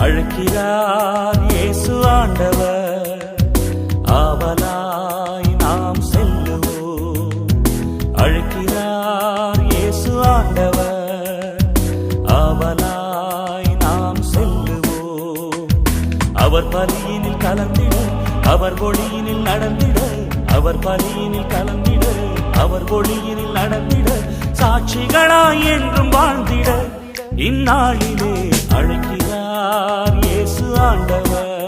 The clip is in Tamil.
அழைக்கிறார் இயேசு ஆண்டவர், ஆவலாய் நாம் செல்லுவோம். அழைக்கிறார் இயேசு ஆண்டவர், ஆவலாய் நாம் செல்லுவோம். அவர் பலியினில் கலந்திட, அவர் ஒளியினில் நடந்திட, அவர் பலியினில் கலந்திட, அவர் ஒளியினில் நடந்திட, சாட்சிகளாய் என்றும் வாழ்ந்திட இந்நாளிலே அழைக்கிறார் இயேசு ஆண்டவர்.